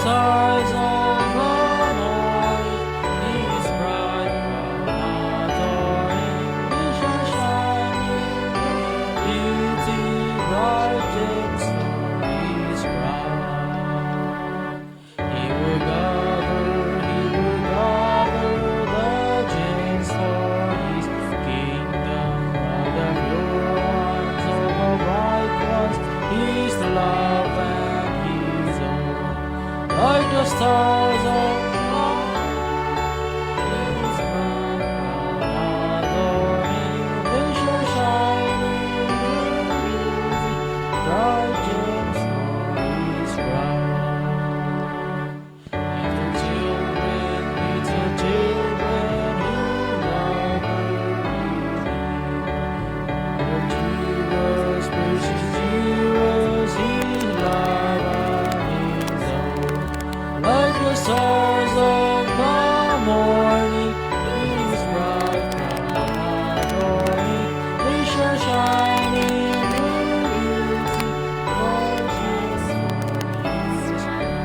stars of the morning, His bright crown adorning, He shall shine in beauty, bright gems for His crown. He will gather the gems for His kingdom, all the pure ones, all the bright ones, His love and His own. Like the stars of His bright crown adorning, they shall shine in beauty, bright gems for His crown. Little children, who love Him, Jesus, precious Jesus, His love and His own. Like the stars of the morning, His bright crown adorning, they shall shine in beauty, bright gems for His crown.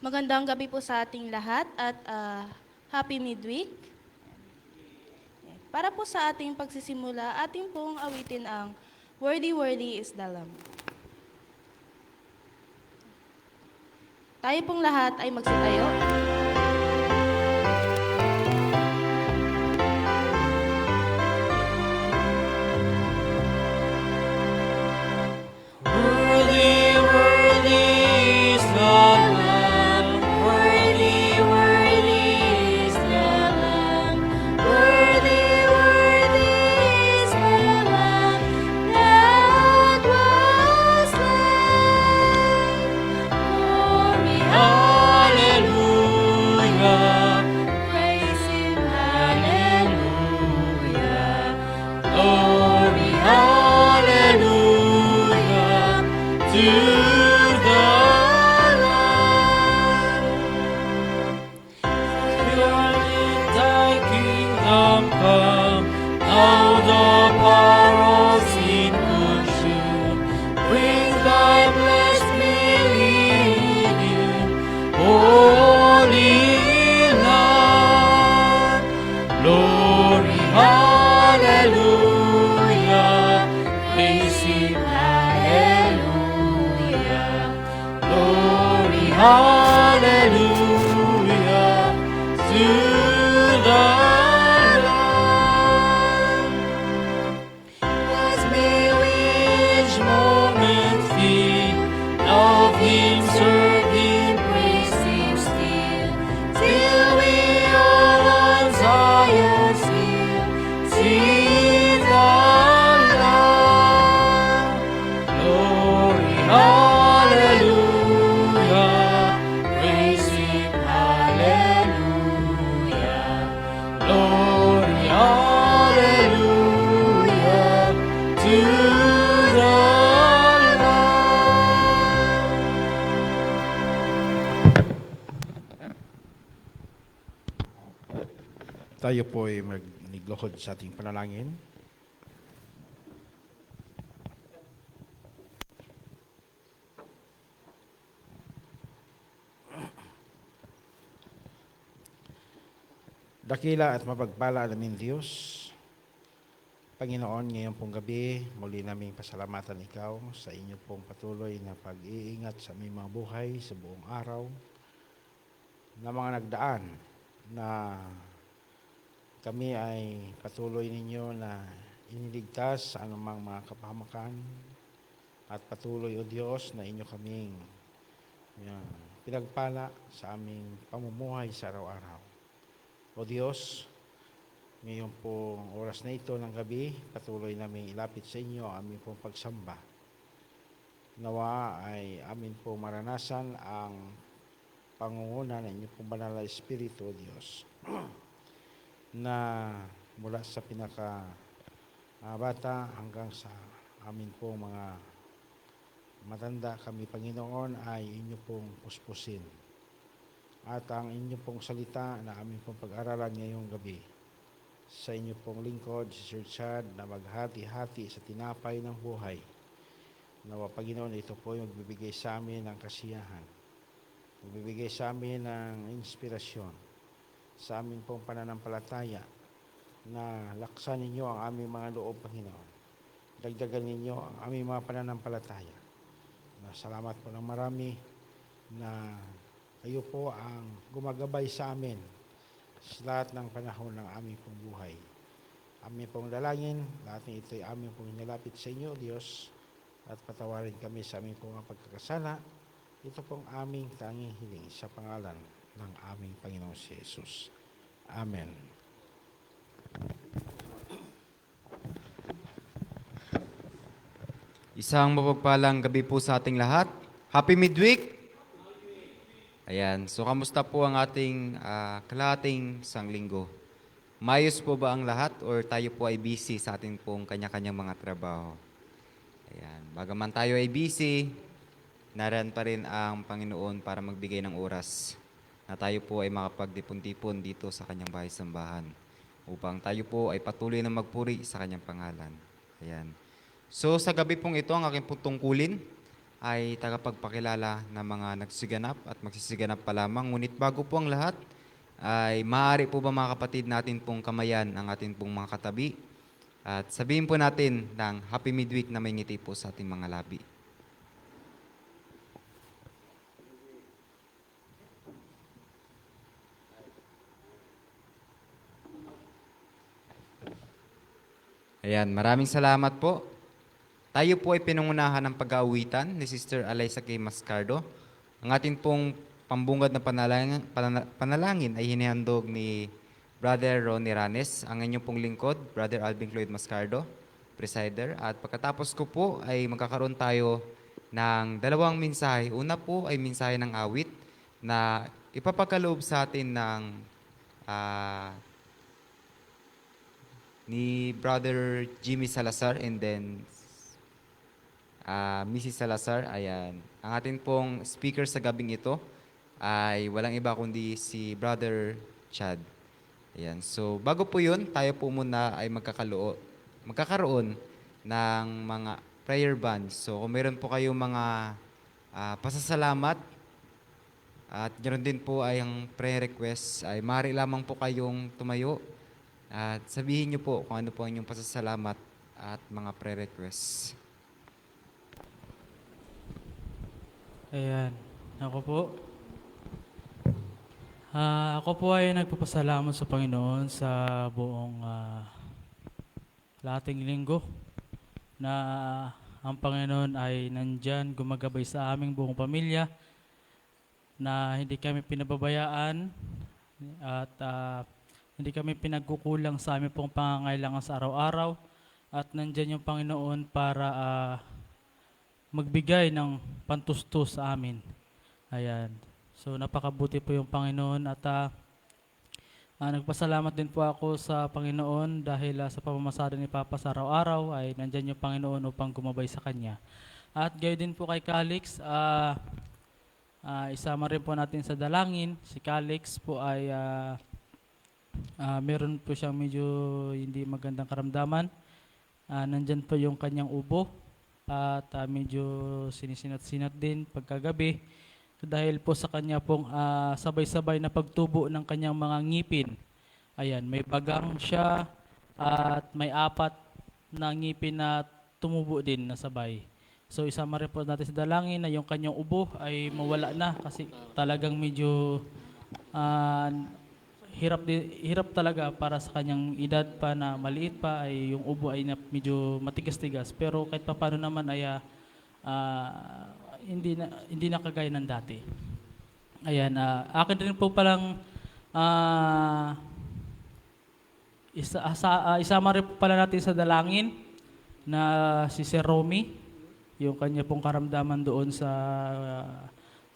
Magandang gabi po sa ating lahat at happy midweek. Para po sa ating pagsisimula, ating pong awitin ang Worthy, Worthy is the Lamb. Tayo pong lahat ay magsitayo. Worthy, worthy is the Lamb. Worthy, worthy is the Lamb. Worthy, worthy is the Lamb that was slain. Glory, hallelujah. hallelujah to the Lamb. As may each moment feel, love Him, serve Him, praise Him still, till we all on Zion's hill see the Lamb. Glory, hallelujah, praise Him, hallelujah. Glory, hallelujah, to the Tayo po ay magnigluhod sa ating panalangin. Dakila at mapagpala namin Diyos, Panginoon, ngayon pong gabi, muli naming pasalamatan Ikaw sa inyo pong patuloy na pag-iingat sa aming mga buhay sa buong araw, na mga nagdaan na kami ay patuloy ninyo na iniligtas sa anumang mga kapahamakan at patuloy, O Diyos, na inyo kaming pinagpala sa aming pamumuhay sa araw-araw. O Diyos, ngayon pong oras na ito ng gabi, patuloy namin ilapit sa inyo ang aming pong pagsamba. Nawa ay amin pong maranasan ang pangunguna ng inyong pong banal na Espiritu, O Diyos, na mula sa bata hanggang sa amin pong mga matanda kami, Panginoon, ay inyo pong puspusin. At ang inyo pong salita na amin pong pag-aralan ngayong gabi sa inyo pong lingkod, si Sir Chad, na maghati-hati sa tinapay ng buhay. Nawa, Panginoon, ito po yung magbibigay sa amin ng kasiyahan, magbibigay sa amin ng inspirasyon sa aming pong pananampalataya, na laksan ninyo ang aming mga loob, Panginoon. Dagdagan ninyo ang aming mga pananampalataya. Salamat po ng marami na kayo po ang gumagabay sa amin sa lahat ng panahon ng aming pong buhay. Aming pong dalangin, lahat ng ito'y aming pong inilapit sa inyo, Diyos, at patawarin kami sa aming pong pagkakasala. Ito pong aming tanging hiling sa pangalan ng aming Panginoong si Jesus. Amen. Isang mapagpalang gabi po sa ating lahat. Happy midweek! Ayan, so kamusta po ang ating kalahating sanglinggo? Mayos po ba ang lahat or tayo po ay busy sa ating pong kanya-kanyang mga trabaho? Ayan, bagaman tayo ay busy, naran pa rin ang Panginoon para magbigay ng oras na tayo po ay makapagdipon-tipon dito sa kanyang bahay-sambahan upang tayo po ay patuloy na magpuri sa kanyang pangalan. Ayan. So sa gabi pong ito, ang aking pong tungkulin ay tagapagpakilala ng mga nagsiganap at magsisiganap pa lamang. Ngunit bago po ang lahat, ay maaari po ba mga kapatid natin pong kamayan ang ating pong mga katabi at sabihin po natin ng Happy Midweek na may ngiti po sa ating mga labi. Ayan, maraming salamat po. Tayo po ay pinangunahan ng pag-aawitan ni Sister Alyssa K. Mascardo. Ang ating pong pambungad na panalangin ay hinihandog ni Brother Ronnie Ranes, ang inyong pong lingkod, Brother Alvin Cloyd Mascardo, presider. At pagkatapos ko po ay magkakaroon tayo ng dalawang mensahe. Una po ay mensahe ng awit na ipapagkaloob sa atin ng ni Brother Jimmy Salazar and then Mrs. Salazar. Ayan. Ang atin pong speaker sa gabing ito ay walang iba kundi si Brother Chad. Ayan. So, bago po yun, tayo po muna ay magkakaroon ng mga prayer bands. So, kung meron po kayong mga pasasalamat at ganoon din po ay ang prayer request, ay maaari lamang po kayong tumayo at sabihin niyo po kung ano po ang inyong pasasalamat at mga prayer requests. Ayan. Ako po, Ako po ay nagpapasalamat sa Panginoon sa buong lating linggo na ang Panginoon ay nandyan gumagabay sa aming buong pamilya, na hindi kami pinababayaan at hindi kami pinagkukulang sa aming pong pangangailangan sa araw-araw, at nandyan yung Panginoon para magbigay ng pantustos sa amin. Ayan. So napakabuti po yung Panginoon, at nagpasalamat din po ako sa Panginoon dahil sa pamamasada ni Papa sa araw-araw ay nandyan yung Panginoon upang gumabay sa Kanya. At gayon din po kay Calix, isama rin po natin sa dalangin. Si Calix po ay meron po siyang medyo hindi magandang karamdaman. Nandyan po yung kanyang ubo at medyo sinisinat-sinat din pagkagabi dahil po sa kanya pong sabay-sabay na pagtubo ng kanyang mga ngipin. Ayan, may bagang siya at may 4 na ngipin na tumubo din na sabay. So isama rin po natin sa dalangin na yung kanyang ubo ay mawala na, kasi talagang medyo hirap talaga para sa kanyang edad pa na maliit pa, ay yung ubo ay medyo matigas-tigas. Pero kahit pa paano naman ay hindi na kagaya ng dati. Ayan, akin rin po palang isama rin po pala natin sa dalangin na si Sir Romy, yung kanya pong karamdaman doon sa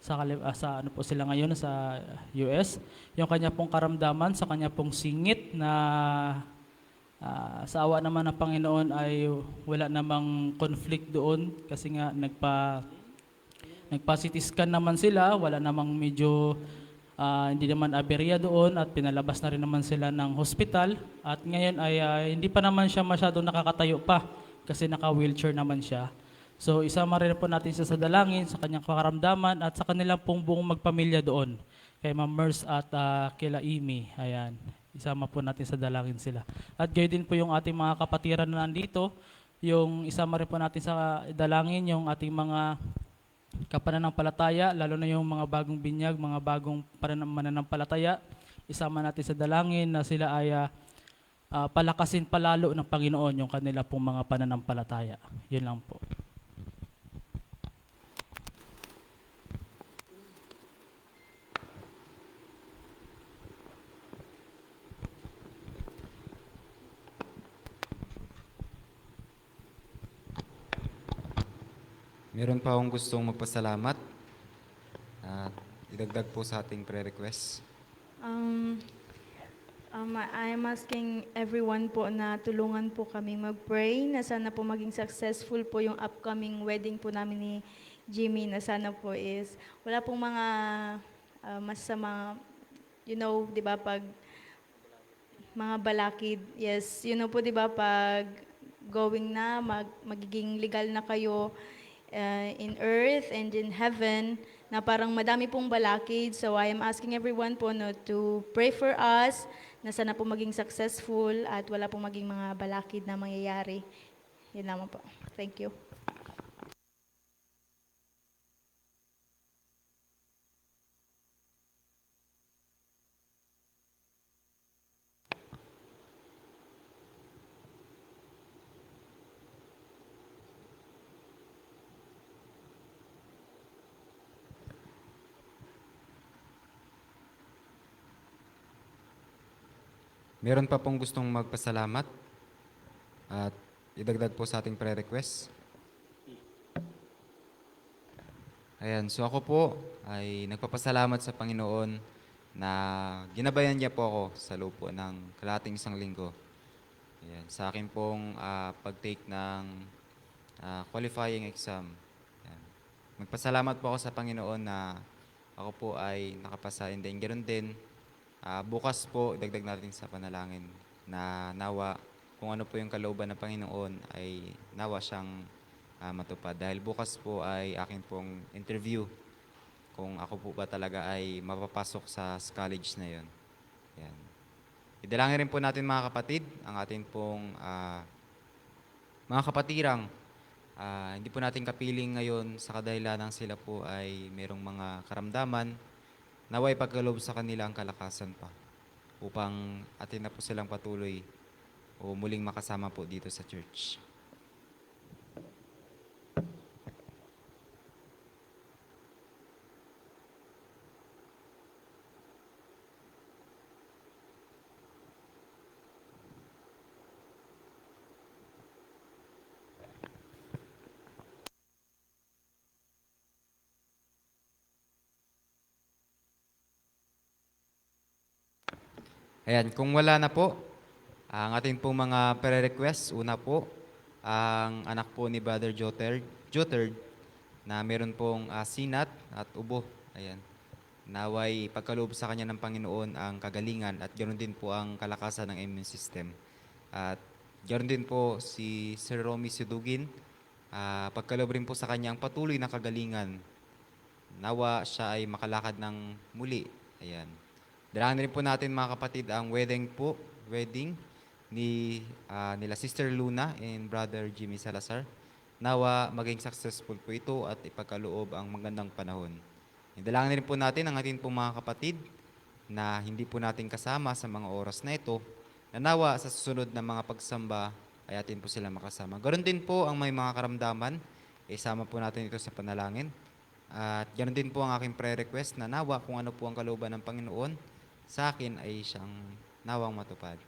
ano po sila ngayon sa US, yung kanya pong karamdaman sa kanya pong singit na sa awa naman ng Panginoon ay wala namang conflict doon, kasi nga nagpa-CT scan naman sila, wala namang medyo hindi naman aberya doon, at pinalabas na rin naman sila ng hospital. At ngayon ay hindi pa naman siya masyadong nakakatayo pa kasi naka-wheelchair naman siya. So isama rin po natin siya sa dalangin sa kanyang karamdaman at sa kanilang pong buong magpamilya doon, kay Ma'am Mers at kila Amy. Ayan, isama po natin sa dalangin sila. At gayon din po yung ating mga kapatiran na nandito, yung isama rin po natin sa dalangin yung ating mga kapananampalataya, lalo na yung mga bagong binyag, mga bagong mananampalataya. Isama natin sa dalangin na sila ay palakasin palalo ng Panginoon yung kanila pong mga pananampalataya. Yun lang po. Meron pa akong gustong magpasalamat at idagdag po sa ating prayer request. I'm asking everyone po na tulungan po kami mag-pray na sana po maging successful po yung upcoming wedding po namin ni Jimmy, na sana po is wala pong mga masama, di ba, pag mga balakid. Yes, po, di ba, pag going na, magiging legal na kayo in earth and in heaven, na parang madami pong balakid. So I am asking everyone po to pray for us, na sana po maging successful at wala pong maging mga balakid na mangyayari. Yun naman po. Thank you. Meron pa pong gustong magpasalamat at idagdag po sa ating prayer request. Ayan, so ako po ay nagpapasalamat sa Panginoon na ginabayan niya po ako sa loob po ng kalahating 1 linggo. Ayan, sa akin pong pag-take ng qualifying exam. Ayan. Magpasalamat po ako sa Panginoon na ako po ay nakapasa, and then ganoon din. Bukas po, idagdag natin sa panalangin na nawa kung ano po yung kalooban ng Panginoon ay nawa siyang matupad. Dahil bukas po ay akin pong interview kung ako po ba talaga ay mapapasok sa college na yon. Yan. Idalangin rin po natin mga kapatid, ang atin pong mga kapatirang hindi po natin kapiling ngayon sa kadahilanang sila po ay merong mga karamdaman. naway pagkaloob sa kanila ang kalakasan pa upang atin na po silang patuloy o muling makasama po dito sa church. Ayan, kung wala na po, ang ating pong mga pre-request, una po, ang anak po ni Brother Joterd na meron pong sinat at ubo. Ayan. Naway pagkaloob sa kanya ng Panginoon ang kagalingan at ganoon din po ang kalakasan ng immune system. At ganoon din po si Sir Romy Sidugin, pagkaloob rin po sa kanya ang patuloy na kagalingan. Nawa siya ay makalakad ng muli. Ayan. Dalangin rin po natin mga kapatid ang wedding ni nila Sister Luna and Brother Jimmy Salazar. Nawa maging successful po ito at ipagkaloob ang magandang panahon. Dalangin rin po natin ang ating po mga kapatid na hindi po natin kasama sa mga oras na ito, na nawa sa susunod na mga pagsamba ay atin po sila makasama. Ganoon din po ang may mga karamdaman, isama po natin ito sa panalangin. At ganoon din po ang aking prayer request na nawa kung ano po ang kalooban ng Panginoon sa akin ay siyang nawang matupad.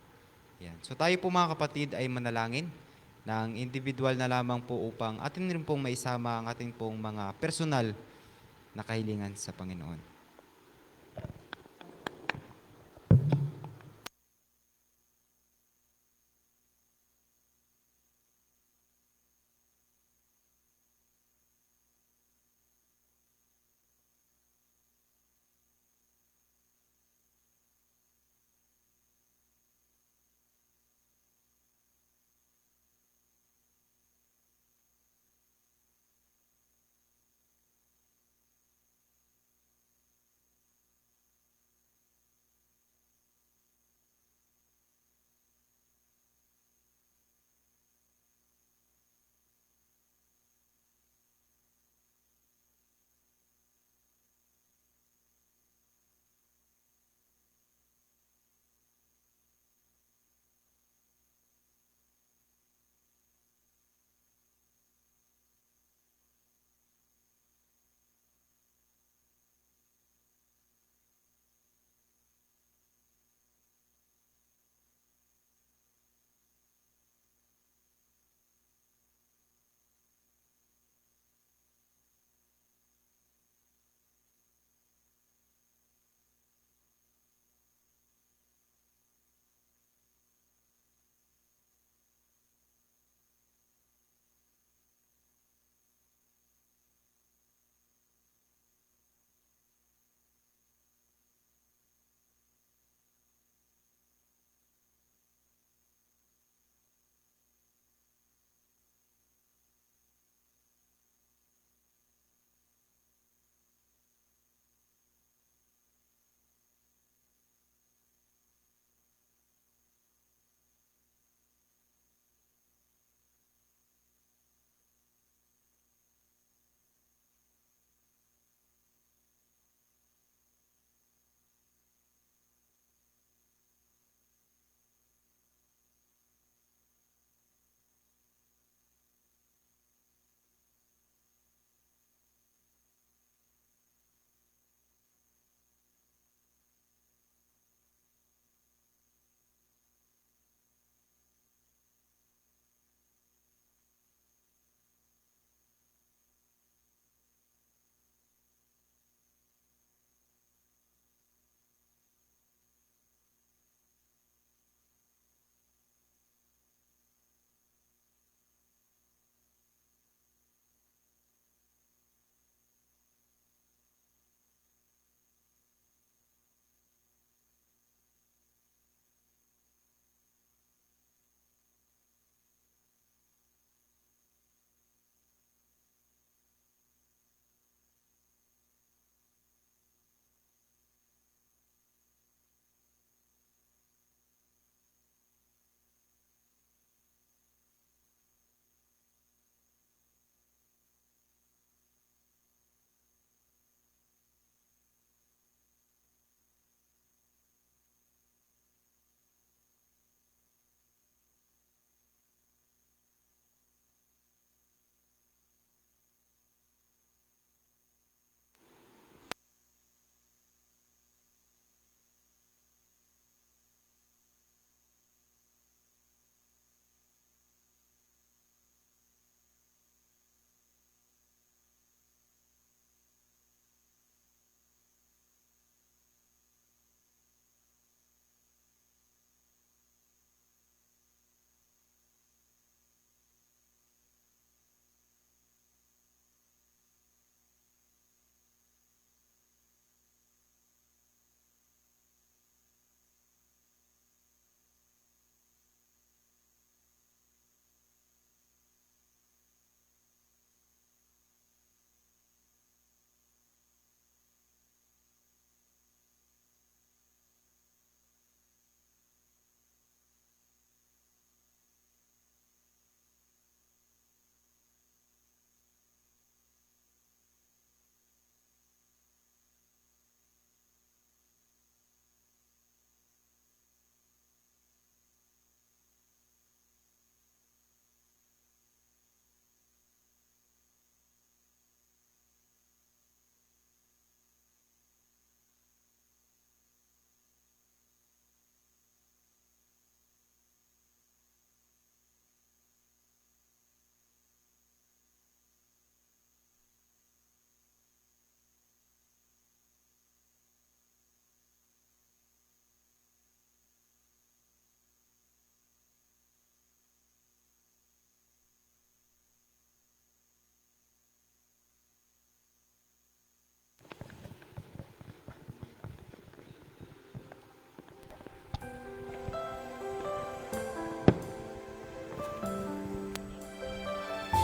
Yan. So tayo po mga kapatid ay manalangin ng individual na lamang po upang atin rin pong maisama ang ating pong mga personal na kahilingan sa Panginoon.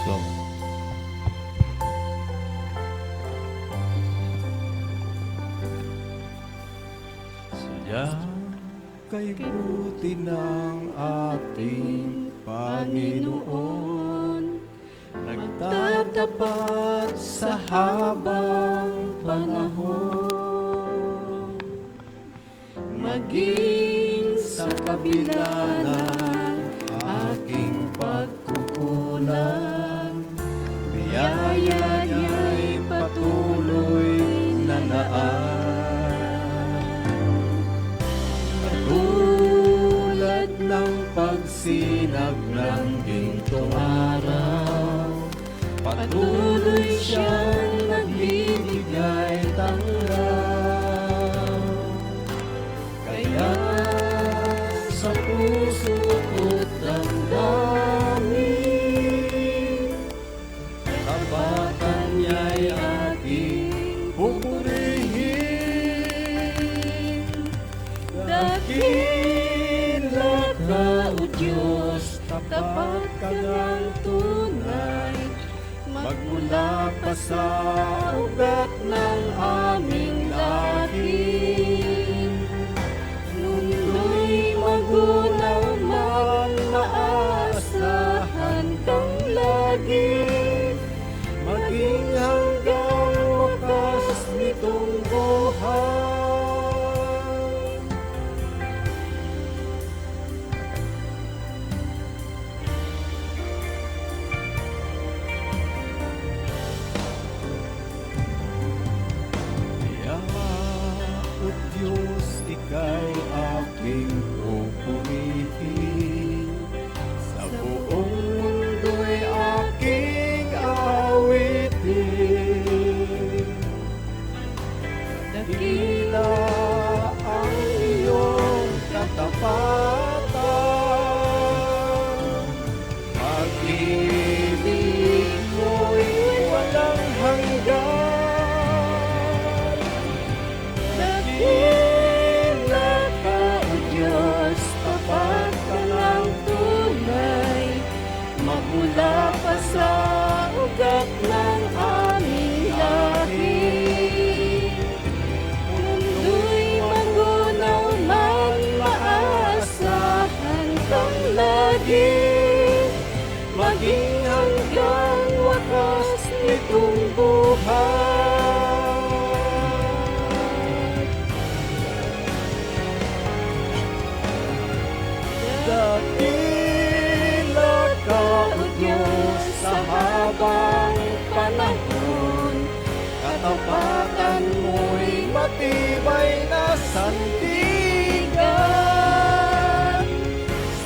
po. Sadya kay buti ng ating Panginoon, nagtatapat sa habang panahon, maging sa kabila ng aking pagkukulang, biyaya niya'y patuloy na naan. Katulad ng pagsinag ng gintong araw, patuloy siyang nagbibigay tanglaw. Kaya sa puso ko't damdamin, kapatan niya'y ating pupurihin. Dakila ka, O Diyos, tapat ka ng tunay, magmula pa sa ugat ng aming lahi. Mundo'y magunaw man, maaasahan kang lagi, maging hanggang wakas nitong buhay. Kaya, O Diyos, ika'y aking pupurihin, sa buong mundo'y aking awitin. Dakila ang iyong katapatan, pag-ibig mo'y walang hanggan. Dakila ka, O Diyos, tapat ka ng tunay, magmula pa sa ugat ng aming lahi. Mundo'y magunaw man, maaasahan kang lagi, maging hanggang wakas nitong buhay. Dakila ka, O Diyos, sa habang panahon, katapatan mo'y matibay na sandigan.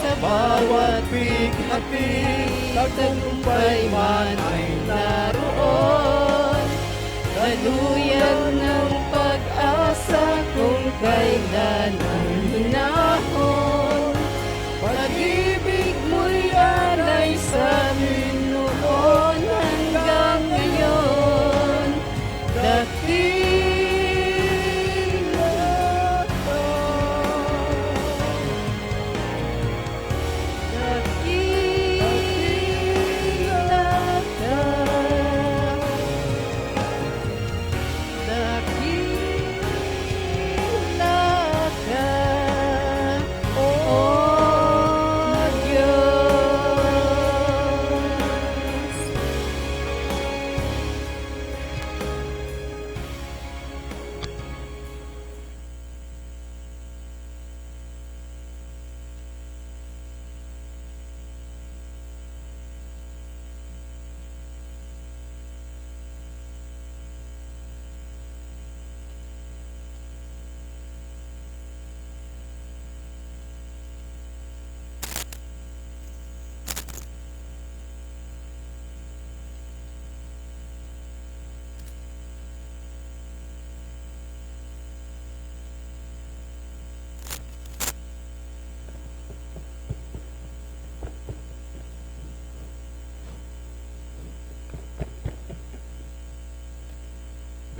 Sa bawat bighati, tagumpay man ay naroon, daluyan ng pag-asa kung kailan ang hinahon. Pag-ibig mo'y alay sa amin noon hanggang ngayon. Dakila ka, dakila ka, dakila ka, O Diyos.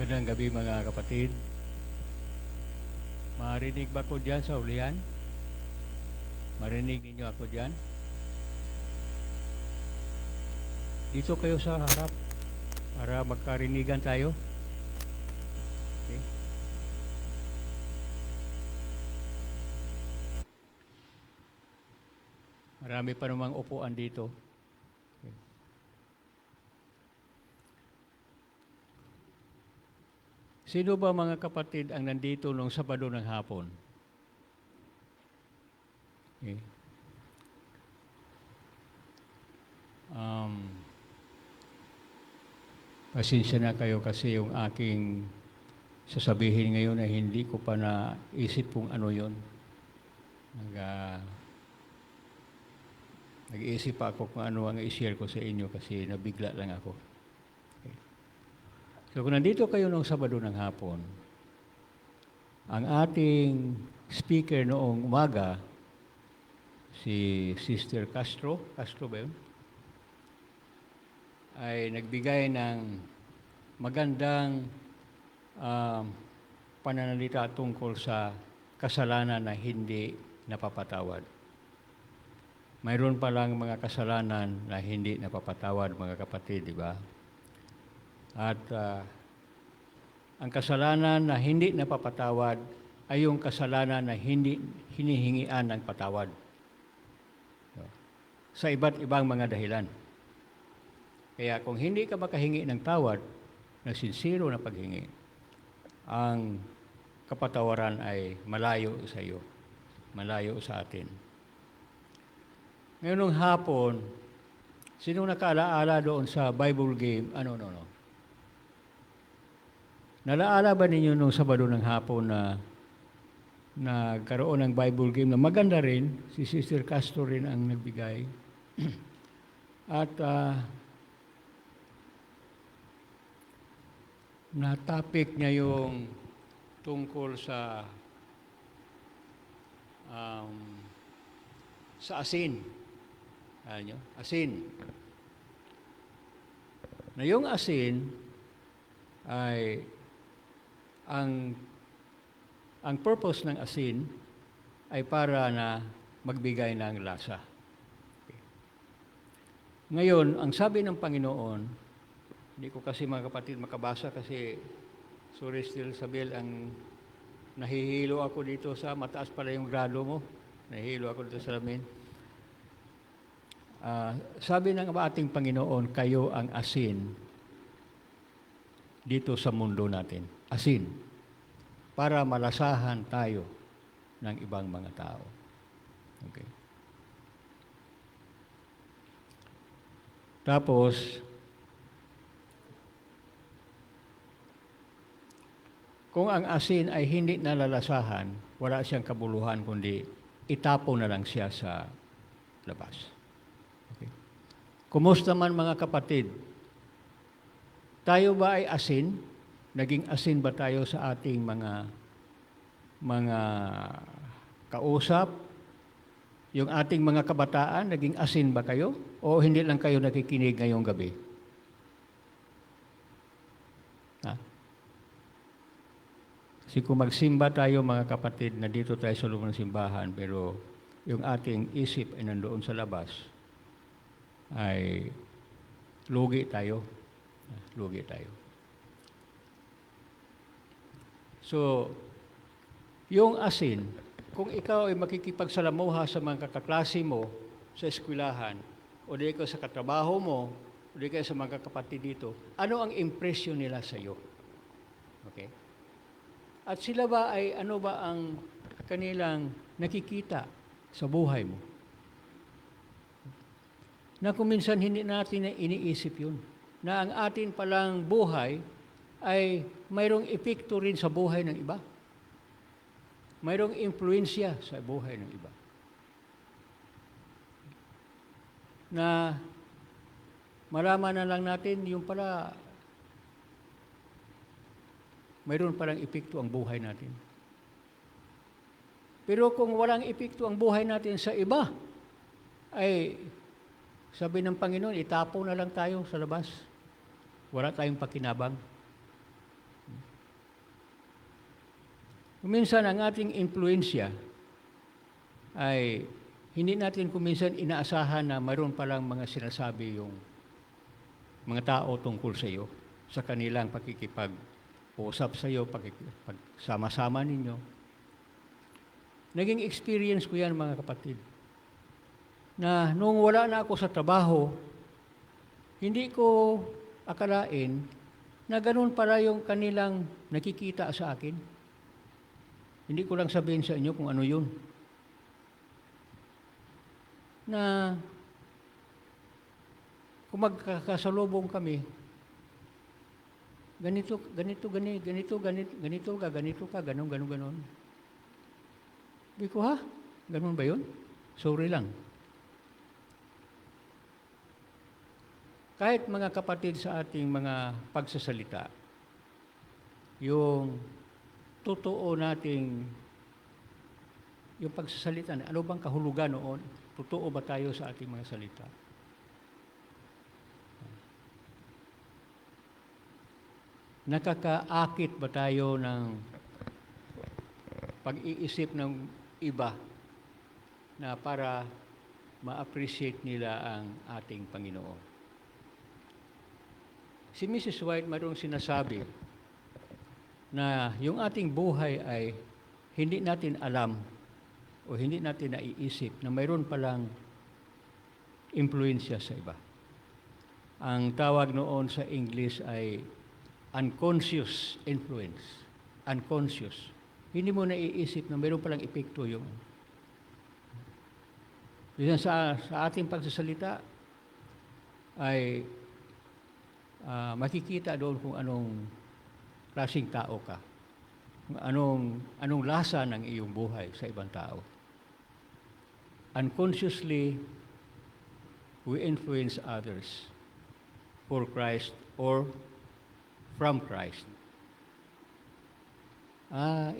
Magandang gabi mga kapatid. Marinig ba ko dyan sa ulian? Marinig ninyo ako dyan? dito kayo sa harap para magkarinigan tayo. Okay. Marami pa namang upuan dito. Okay. Sino ba mga kapatid ang nandito nung Sabado ng hapon? Okay. Pasensya na kayo kasi yung aking sasabihin ngayon ay hindi ko pa naisip kung ano yon. Nag-iisip pa ako kung ano ang i-share ko sa inyo kasi nabigla lang ako. Okay. So kung nandito kayo nung Sabado ng hapon, ang ating speaker noong umaga, si Sister Castro ba yun? Ay nagbigay ng magandang pananalita tungkol sa kasalanan na hindi napapatawad. Mayroon palang mga kasalanan na hindi napapatawad, mga kapatid, di ba? At ang kasalanan na hindi napapatawad ay yung kasalanan na hindi hinihingian ng patawad. Sa iba't ibang mga dahilan. Kaya kung hindi ka makahingi ng tawad, na sincero na paghingi, ang kapatawaran ay malayo sa iyo, malayo sa atin. Ngayong hapon, sino nakaalaala doon sa Bible game? No. Nalaala ba ninyo nung Sabado ng hapon na nagkaroon ng Bible game na maganda rin, si Sister Castro rin ang nagbigay. At na-topic niya yung tungkol sa asin. Ayan nyo? Asin. Na yung asin ay ang purpose ng asin ay para na magbigay ng lasa. Okay. Ngayon, ang sabi ng Panginoon, hindi ko kasi mga kapatid makabasa kasi sorry still Sabel, ang nahihilo ako dito sa mataas pala yung grado mo. Nahihilo ako dito sa lamin. Sabi ng ating Panginoon, kayo ang asin dito sa mundo natin. Asin. Para malasahan tayo ng ibang mga tao. Okay. Tapos, kung ang asin ay hindi nalalasahan, wala siyang kabuluhan kundi itapon na lang siya sa labas. Okay. Kumusta man mga kapatid? Tayo ba ay asin? Naging asin ba tayo sa ating mga kausap? Yung ating mga kabataan, naging asin ba kayo? O hindi lang kayo nakikinig ngayong gabi? Kasi kung magsimba tayo mga kapatid, na dito tayo sa loob ng simbahan, pero yung ating isip ay nandoon sa labas, ay lugi tayo. Lugi tayo. So, yung asin, kung ikaw ay makikipagsalamuha sa mga kaklase mo sa eskwelahan, o di ka sa katrabaho mo, o di ka sa mga kapatid dito, ano ang impression nila sa iyo? Okay? At sila ba ay ano ba ang kanilang nakikita sa buhay mo? Na kung minsan hindi natin na iniisip yun. Na ang atin palang buhay ay mayroong epekto rin sa buhay ng iba. Mayroong impluensya sa buhay ng iba. Na malaman na lang natin yung pala mayroon palang epekto ang buhay natin. Pero kung walang epekto ang buhay natin sa iba, ay sabi ng Panginoon, itapo na lang tayo sa labas. Wala tayong pakinabang. Kuminsan ang ating impluensya ay hindi natin kuminsan inaasahan na mayroon palang mga sinasabi mga tao tungkol sa iyo, sa kanilang pakikipag-usap sa iyo, pagsama-sama ninyo. Naging experience ko yan, mga kapatid, na nung wala na ako sa trabaho, hindi ko akalain na ganun pala yung kanilang nakikita sa akin. Hindi ko lang sabihin sa inyo kung ano yun. Na kung magkakasalubong kami, ganito ka, ganon. Sabi ko, ha? Ganun ba yun? Sorry lang. Kahit mga kapatid sa ating mga pagsasalita, yung totoo nating, yung pagsasalita, ano bang kahulugan noon? Totoo ba tayo sa ating mga salita? Nakakaakit ba tayo ng pag-iisip ng iba na para ma-appreciate nila ang ating Panginoon? Si Mrs. White mayroong sinasabi na yung ating buhay ay hindi natin alam o hindi natin naiisip na mayroon palang impluensya sa iba. Ang tawag noon sa English ay unconscious influence. Unconscious. Hindi mo naiisip na mayroon palang epekto yung. Diyan sa ating pagsasalita ay makikita doon kung anong klaseng tao ka. Kung anong lasa ng iyong buhay sa ibang tao. Unconsciously, we influence others for Christ or from Christ.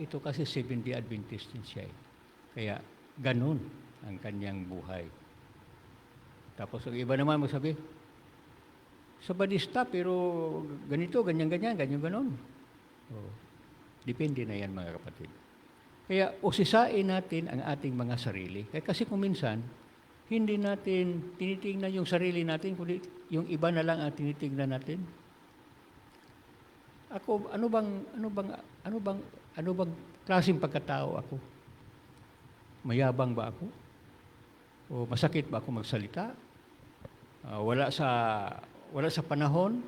Ito kasi Seventh-day Adventist din siya. Kaya ganun ang kanyang buhay. Tapos ang iba naman magsabi, Sabadista pero ganito, ganyan, ganon. Depende na yan, mga kapatid. Kaya usisain natin ang ating mga sarili. Kasi kung minsan, hindi natin tinitingnan yung sarili natin, kundi yung iba na lang ang tinitingnan natin. Ako, ano bang klaseng pagkatao ako? Mayabang ba ako? O masakit ba ako magsalita? Wala sa panahon?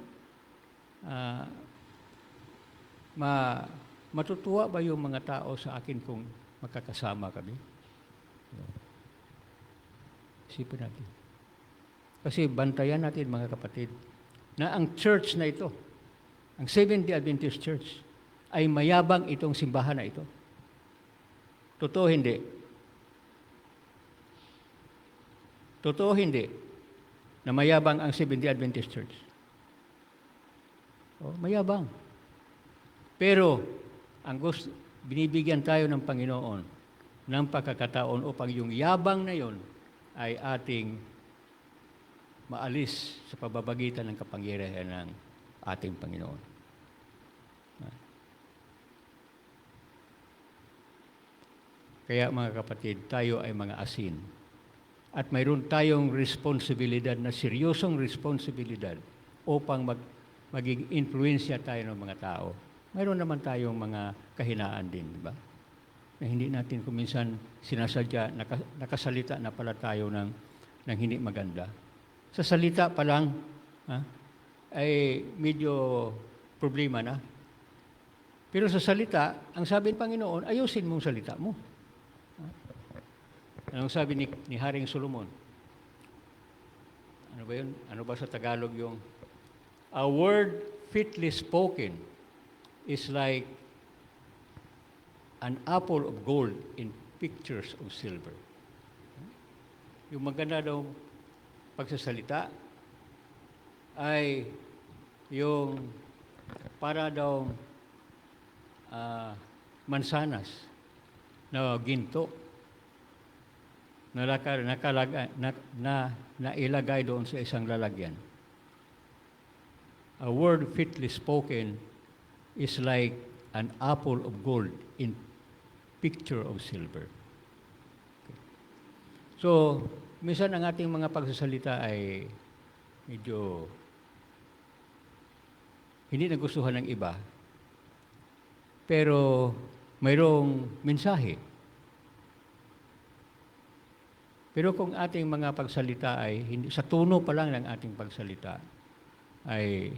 Matutuwa ba yung mga tao sa akin kung magkakasama kami? Isipin natin. Kasi bantayan natin, mga kapatid, na ang church na ito, ang Seventh-day Adventist Church, ay mayabang itong simbahan na ito. Totoo hindi? Totoo hindi na mayabang ang Seventh-day Adventist Church? Mayabang. Pero, binibigyan tayo ng Panginoon ng pagkakataon upang yung yabang na yon ay ating maalis sa pababagitan ng kapangyarihan ng ating Panginoon. Kaya mga kapatid, tayo ay mga asin. At mayroon tayong responsibilidad na seryosong responsibilidad upang maging influensya tayo ng mga tao. Mayroon naman tayong mga kahinaan din, di ba? Na hindi natin kuminsan sinasadya, nakasalita na pala tayo ng hindi maganda. Sa salita pa lang, ay medyo problema na. Pero sa salita, ang sabi ng Panginoon, ayusin mong salita mo. Anong sabi ni Haring Solomon? Ano ba yun? Ano ba sa Tagalog yung a word fitly spoken is like an apple of gold in pictures of silver. Yung maganda daw pagsasalita ay yung para daw mansanas na ginto na nailagay doon sa isang lalagyan. A word fitly spoken is like an apple of gold in picture of silver. Okay. So, minsan ang ating mga pagsasalita ay medyo hindi nagustuhan ng iba, pero mayroong mensahe. Pero kung ating mga pagsalita ay, hindi, sa tono pa lang ng ating pagsalita, ay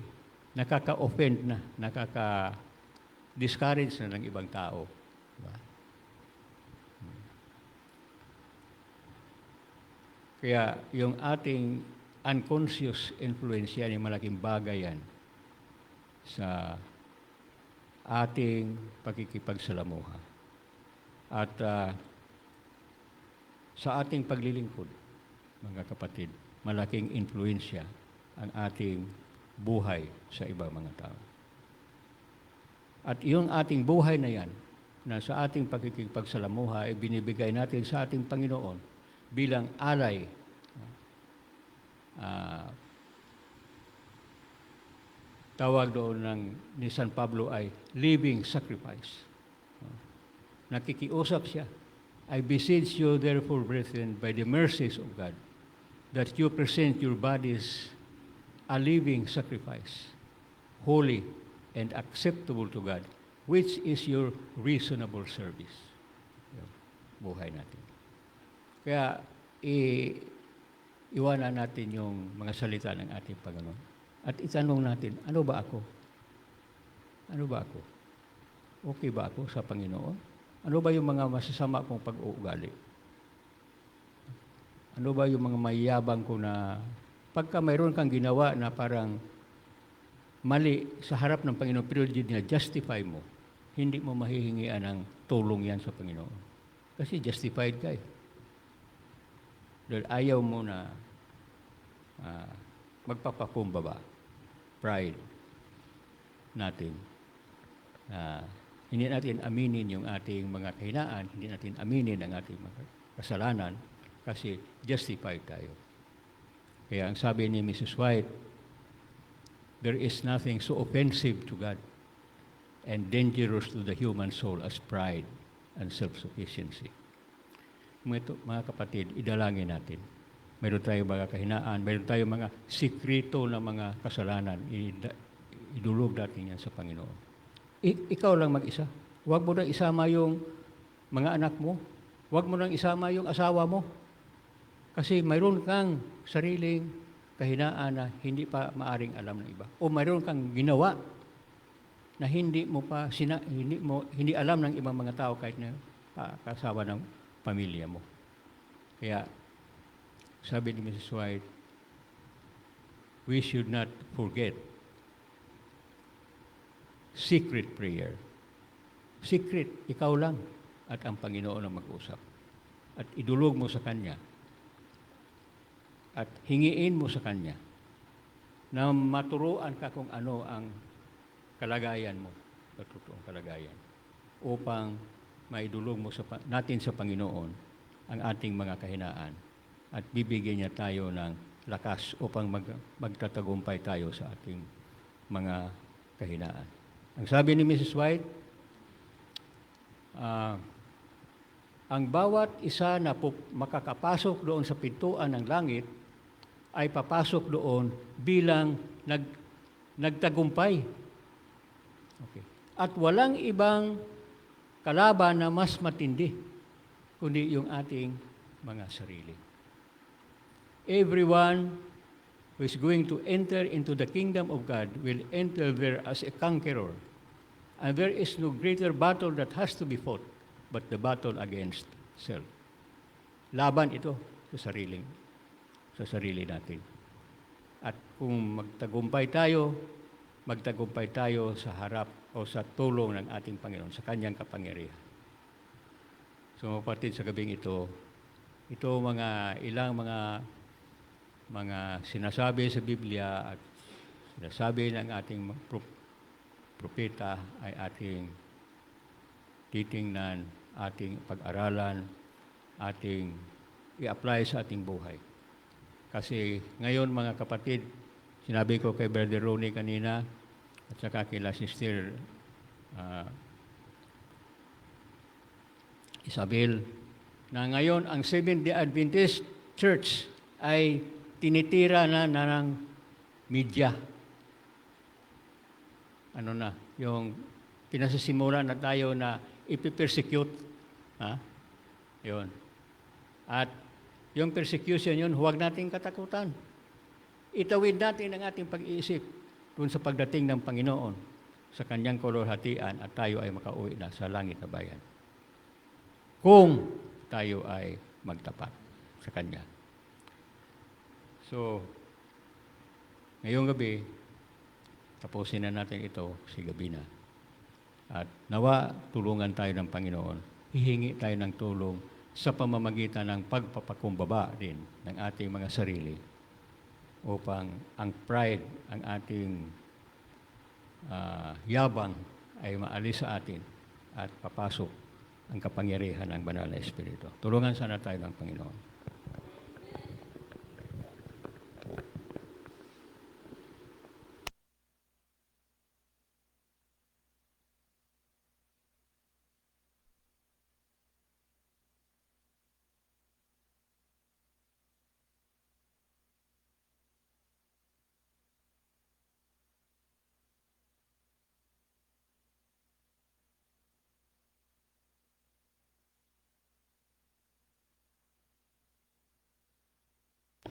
nakaka-offend na, nakaka-discourage na ng ibang tao. Diba? Kaya yung ating unconscious influence yan, yung malaking bagay yan sa ating pakikipagsalamuha. At sa ating paglilingkod, mga kapatid, malaking influensya ang ating buhay sa ibang mga tao. At yung ating buhay na yan, na sa ating pakikipagsalamuha ay binibigay natin sa ating Panginoon bilang alay. Tawag doon ni San Pablo ay living sacrifice. Nakikiusap siya. I beseech you therefore, brethren, by the mercies of God, that you present your bodies a living sacrifice, holy and acceptable to God, which is your reasonable service. Buhay natin. Kaya, iwanan natin yung mga salita ng ating Panginoon. At itanong natin, ano ba ako? Ano ba ako? Okay ba ako sa Panginoon? Ano ba yung mga masasama kong pag-uugali? Ano ba yung mga mayabang ko na pagka mayroon kang ginawa na parang mali sa harap ng Panginoon, pero justify mo, hindi mo mahihingian ng tulong yan sa Panginoon. Kasi justified ka eh. Dahil ayaw mo na magpapakumbaba, pride natin. Hindi natin aminin yung ating mga kahinaan, hindi natin aminin ang ating mga kasalanan kasi justified tayo. Kaya ang sabi ni Mrs. White, there is nothing so offensive to God and dangerous to the human soul as pride and self-sufficiency. Mga kapatid, idalangin natin. Mayroon tayong mga kahinaan, mayroon tayong mga sikrito na mga kasalanan, idulog natin yan sa Panginoon. Ikaw lang mag-isa. Huwag mo nang isama yung mga anak mo. Huwag mo nang isama yung asawa mo. Kasi mayroon kang sariling kahinaan na hindi pa maaring alam ng iba. O mayroon kang ginawa na hindi alam ng ibang mga tao kahit na kasawa ng pamilya mo. Kaya sabi ni Mrs. White, we should not forget secret prayer. Secret, ikaw lang at ang Panginoon ang mag-usap. At idulog mo sa Kanya. At hingiin mo sa Kanya na maturuan ka kung ano ang kalagayan mo, totoong kalagayan, upang maidulog mo natin sa Panginoon ang ating mga kahinaan at bibigyan niya tayo ng lakas upang magtatagumpay tayo sa ating mga kahinaan. Ang sabi ni Mrs. White, ang bawat isa na makakapasok doon sa pintuan ng langit ay papasok doon bilang nagtagumpay. Okay. At walang ibang kalaban na mas matindi kundi yung ating mga sarili. Everyone who is going to enter into the kingdom of God will enter there as a conqueror. And there is no greater battle that has to be fought but the battle against self. Laban ito sa sarili natin. At kung magtagumpay tayo sa harap o sa tulong ng ating Panginoon, sa Kanyang kapangyarihan. So, kapatid, sa gabing ito ilang mga sinasabi sa Biblia at sinasabi ng ating propeta ay ating titingnan, ating pag-aralan, ating i-apply sa ating buhay. Kasi ngayon, mga kapatid, sinabi ko kay Brother Ronnie kanina at saka kay Sister Isabel, na ngayon ang Seventh-day Adventist Church ay tinitira na ng media. ano na, yung pinasisimulan na tayo na ipipersecute. Ha? Yun. At yung persecution yun, huwag nating katakutan. Itawid natin ang ating pag-iisip dun sa pagdating ng Panginoon sa kanyang kalulhatian at tayo ay makauwi na sa langit na bayan. Kung tayo ay magtapat sa Kanya. So, ngayong gabi, tapusin na natin ito si gabi na. At nawa, tulungan tayo ng Panginoon. Hihingi tayo ng tulong sa pamamagitan ng pagpapakumbaba din ng ating mga sarili upang ang pride, ang ating yabang ay maalis sa atin at papasok ang kapangyarihan ng Banal na Espiritu. Tulungan sana tayo ng Panginoon.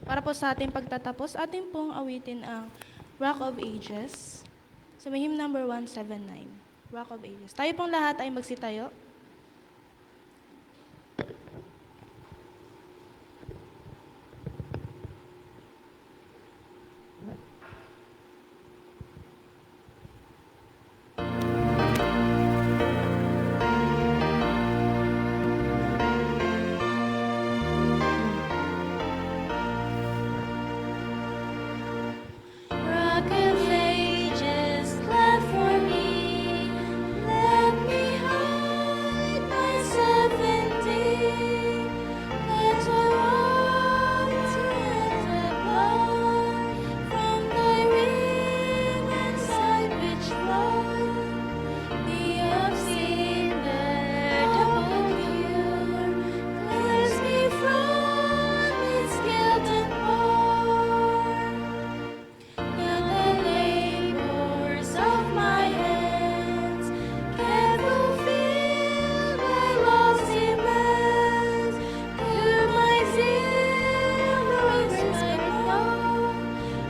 Para po sa ating pagtatapos, ating pong awitin ang Rock of Ages. Sa hymn number 179, Rock of Ages. Tayo pong lahat ay magsitayo. Rock of ages, clap for me. Let me hide myself in thee. Let a waters above from thy riven side which flow. Me of sin there double pure. Cleanse me from its guilt and bore. Now the labors of my hands can fulfill my lost demands. Could my zeal raise my throne?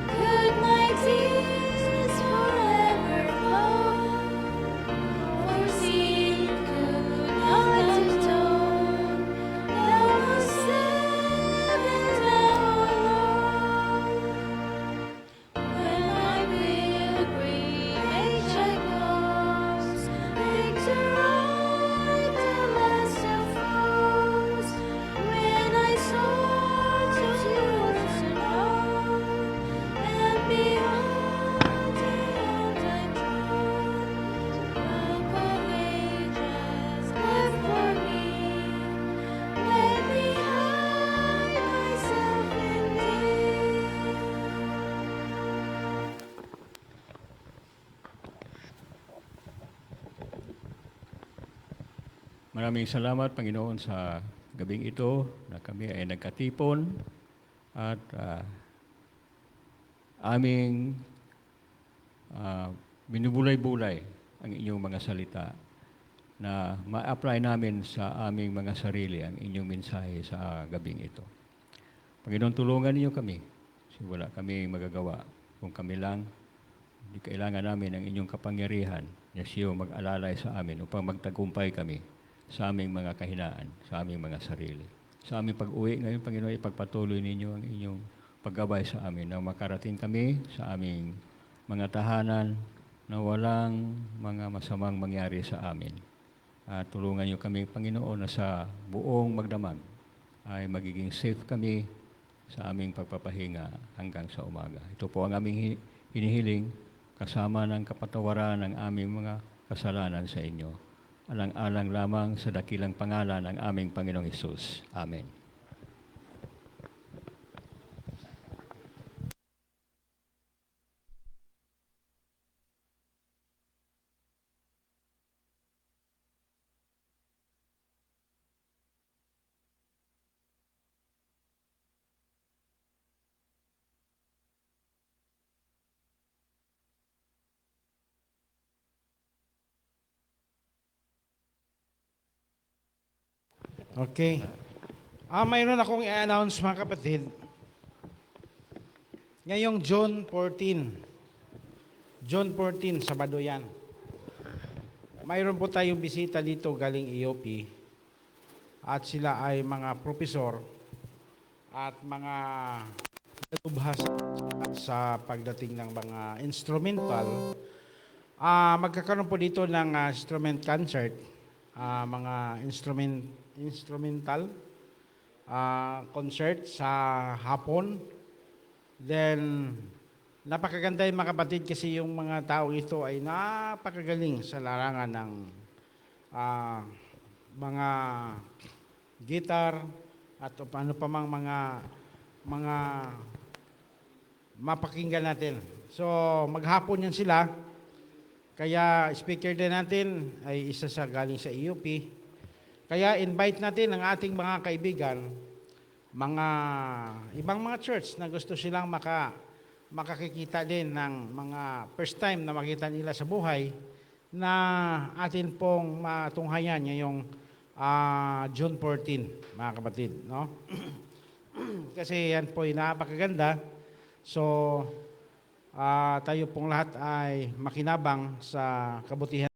Could my tears forever flow? For sin could not atone. Thou must save and thou alone. When my pilgrimage I close, victor o'er the last of foes. When I soar to truth unknown, and behold thee on thy throne. Rock of ages, clap for me. Let me hide myself in thee. Maraming salamat, Panginoon, sa gabing ito na kami ay nagkatipon at aming binubulay-bulay ang inyong mga salita na ma-apply namin sa aming mga sarili ang inyong mensahe sa gabing ito. Panginoon, tulungan niyo kami kasi wala kami magagawa kung kami lang. Hindi kailangan namin ang inyong kapangyarihan na siyo mag-alalay sa amin upang magtagumpay kami sa aming mga kahinaan, sa aming mga sarili. Sa aming pag-uwi ngayon, Panginoon, ipagpatuloy ninyo ang inyong paggabay sa amin na makarating kami sa aming mga tahanan na walang mga masamang mangyari sa amin. At tulungan niyo kami, Panginoon, na sa buong magdamag ay magiging safe kami sa aming pagpapahinga hanggang sa umaga. Ito po ang aming hinihiling kasama ng kapatawaran ng aming mga kasalanan sa inyo. Alang-alang lamang sa dakilang pangalan ng aming Panginoong Hesus. Amen. Okay. Mayroon akong i-announce mga kapatid. Ngayong June 14, Sabado yan. Mayroon po tayong bisita dito galing EOP at sila ay mga profesor at mga nagubhas sa pagdating ng mga instrumental. Magkakaroon po dito ng instrument concert, mga instrumental concert sa hapon. Then, napakaganda yung mga kapatid kasi yung mga tao ito ay napakagaling sa larangan ng mga guitar at ano pa mang mga mapakinggan natin. So, maghapon yan sila. Kaya speaker din natin ay isa sa galing sa EUP. Kaya invite natin ang ating mga kaibigan, mga ibang mga church na gusto silang makakikita din ng mga first time na makita nila sa buhay na atin pong matunghayan ngayong June 14, mga kapatid, no? Kasi yan po ay napakaganda. So, tayo pong lahat ay makinabang sa kabutihan